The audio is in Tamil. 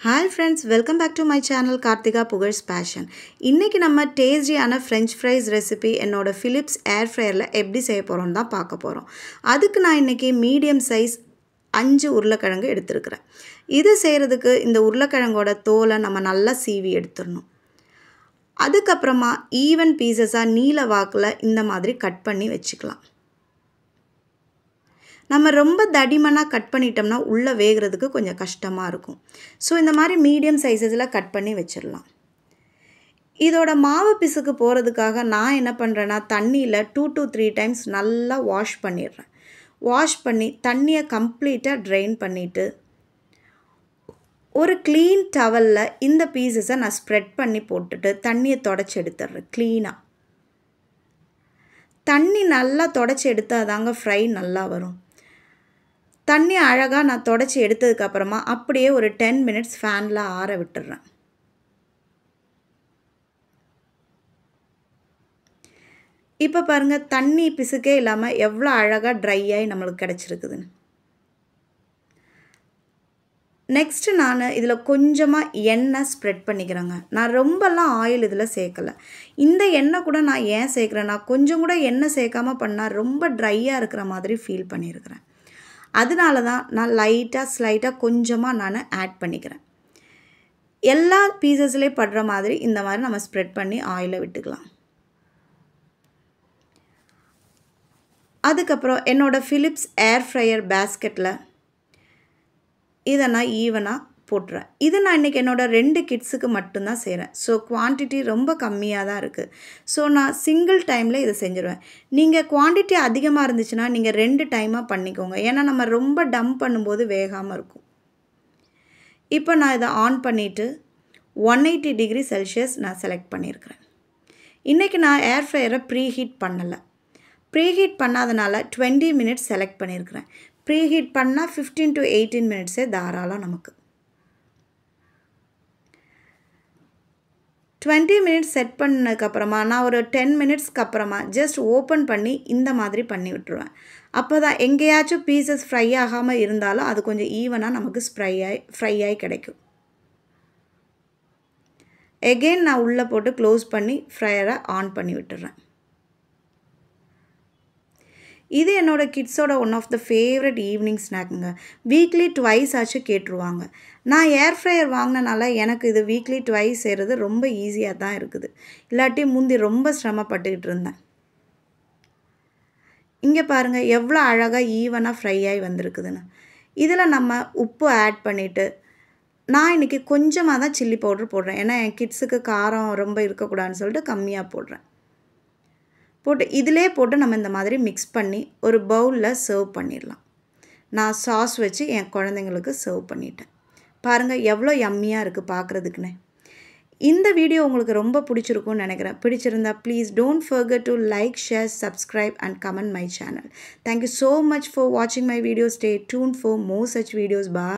Hi friends, welcome back to my channel Karthika Pugar's Passion. இன்னைக்கு நம்ம டேஸ்டியான French fries ரெசிபி என்னோட Philips air fryerல எப்படி செய்ய போறோம்னு தான் பார்க்க போறோம். அதுக்கு நான் இன்னைக்கு மீடியம் சைஸ் 5 உருளைக்கிழங்கு எடுத்துக்கிறேன். இது செய்யிறதுக்கு இந்த உருளைக்கிழங்கோட தோலை நம்ம நல்லா சீவி எடுத்துறணும். அதுக்கு அப்புறமா ஈவன் பீசஸா நீல வாக்குல இந்த மாதிரி கட் பண்ணி வெச்சுக்கலாம். நம்ம ரொம்ப தடிமனா கட் பண்ணிட்டோம்னா உள்ள வேகிறதுக்கு கொஞ்சம் கஷ்டமா இருக்கும். சோ இந்த மாதிரி மீடியம் சைஸஸ்ல கட் பண்ணி வெச்சிரலாம். இதோட மாவு பிசுக்கு போறதுக்காக நான் என்ன பண்றேன்னா தண்ணியில 2 to 3 டைம்ஸ் நல்லா வாஷ் பண்ணிடுறேன். வாஷ் பண்ணி தண்ணியை கம்ப்ளீட்டா ட்ரைன் பண்ணிட்டு ஒரு க்ளீன் டவல்ல இந்த பீசஸை நான் ஸ்ப்ரெட் பண்ணி போட்டுட்டு தண்ணியை தொடச்சி எடுத்துறேன் க்ளீனா. தண்ணி நல்லா தொடச்சி எடுத்தாதாங்க ஃப்ரை நல்லா வரும். தண்ணி அழகா நான் தொடச்சி எடுத்ததுக்கு அப்புறமா அப்படியே ஒரு 10 மினிட்ஸ் ஃபேன்ல ஆற விட்டுறேன். இப்போ பாருங்க தண்ணி பிசுக்கே இல்லாம எவ்வளவு அழகா ட்ரை ஆயி நமக்கு கிடைச்சிருக்குதுன்னு. நெக்ஸ்ட் நான் இதுல கொஞ்சமா எண்ணெய் ஸ்ப்ரெட் பண்ணிக்கிறேங்க. நான் ரொம்பலாம் ஆயில் இதுல சேர்க்கல. இந்த எண்ணெய் கூட நான் ஏன் சேர்க்கறேன்னா கொஞ்சம் கூட எண்ணெய் சேர்க்காம பண்ணா ரொம்ப ட்ரையா இருக்கிற மாதிரி ஃபீல் பண்ணியிருக்கேன். அதனால தான் நான் ஸ்லைட்டா கொஞ்சமா நான் ஆட் பண்ணிக்கிறேன். எல்லா பீசஸ்லயே படுற மாதிரி இந்த மாதிரி நம்ம ஸ்ப்ரெட் பண்ணி ஆயில விட்டுக்கலாம். அதுக்கு அப்புறம் என்னோட Philips air fryer basketல இத நான் ஈவனா போட்றேன். இது நான் இன்னைக்கு என்னோட 2 கிட்ஸ்க்கு மட்டும் தான் செய்றேன். சோ குவாண்டிட்டி ரொம்ப கம்மியா தான் இருக்கு. சோ நான் சிங்கிள் டைம்ல இத செஞ்சிருவேன். நீங்க குவாண்டிட்டி அதிகமா இருந்துச்சுனா நீங்க 2 டைமா பண்ணிக்கோங்க. ஏன்னா நம்ம ரொம்ப டம்ப் பண்ணும்போது வேகாம இருக்கும். இப்போ நான் இத ஆன் பண்ணிட்டு 180 டிகிரி செல்சியஸ் நான் செலக்ட் பண்ணியிருக்கேன். இன்னைக்கு நான் ஏர் ஃப்ரையரை ப்ரீஹீட் பண்ணல. ப்ரீஹீட் பண்ணாதனால 20 மினிட்ஸ் செலக்ட் பண்ணியிருக்கேன். ப்ரீஹீட் பண்ணா 15 to 18 மினிட்ஸே தாராளம் நமக்கு. 20 மினிட்ஸ் செட் பண்ணதுக்கு அப்புறமா நான் ஒரு 10 மினிட்ஸ்க்கு அப்புறமா ஜஸ்ட் ஓபன் பண்ணி இந்த மாதிரி பண்ணி விட்டுருவேன். அப்பதான் எங்கேயாச்சும் பீசஸ் ஃப்ரை ஆகாம இருந்தாலும் அது கொஞ்சம் ஈவனா நமக்கு ஃப்ரை ஆயி கிடைக்கும். அகைன் நான் உள்ள போட்டு க்ளோஸ் பண்ணி ஃப்ரையரை ஆன் பண்ணி விட்டுறேன். இது என்னோட கிட்ஸோட one of the favourite evening ஸ்நாக்ங்க. வீக்லி ட்வைஸ் ஆச்சு கேட்றுவாங்க. நான் ஏர் ஃப்ரையர் வாங்குனனால எனக்கு இது வீக்லி ட்வைஸ் செய்றது ரொம்ப ஈஸியா தான் இருக்குது. இல்லாட்டி முந்தி ரொம்ப சிரமப்பட்டுட்டு இருந்தேன். இங்க பாருங்க எவ்வளவு அழகா ஈவனா ஃப்ரை ஆயி வந்திருக்குதுன்னு. இதுல நம்ம உப்பு ஆட் பண்ணிட்டு நான் இன்னைக்கு கொஞ்சமா தான் சில்லி பவுடர் போடுறேன். ஏன்னா என் கிட்ஸ்க்கு காரம் ரொம்ப இருக்க கூடாதுன்னு சொல்லிட்டு கம்மியா போடுறேன். போட்டு இதிலே போட்டு நம்ம இந்த மாதிரி மிக்ஸ் பண்ணி ஒரு பவுல்ல சர்வ் பண்ணிரலாம். நான் சாஸ் வச்சு என் குழந்தைகளுக்கு சர்வ் பண்ணிட்டேன். பாருங்க எவ்வளவு யம்மியா இருக்கு பார்க்கிறதுக்குனே. இந்த வீடியோ உங்களுக்கு ரொம்ப பிடிச்சிருக்கும்னு நினைக்கிறேன். பிடிச்சிருந்தா please don't forget to like, share, subscribe and comment my channel. Thank you so much for watching my video. Stay tuned for more such videos. Bye.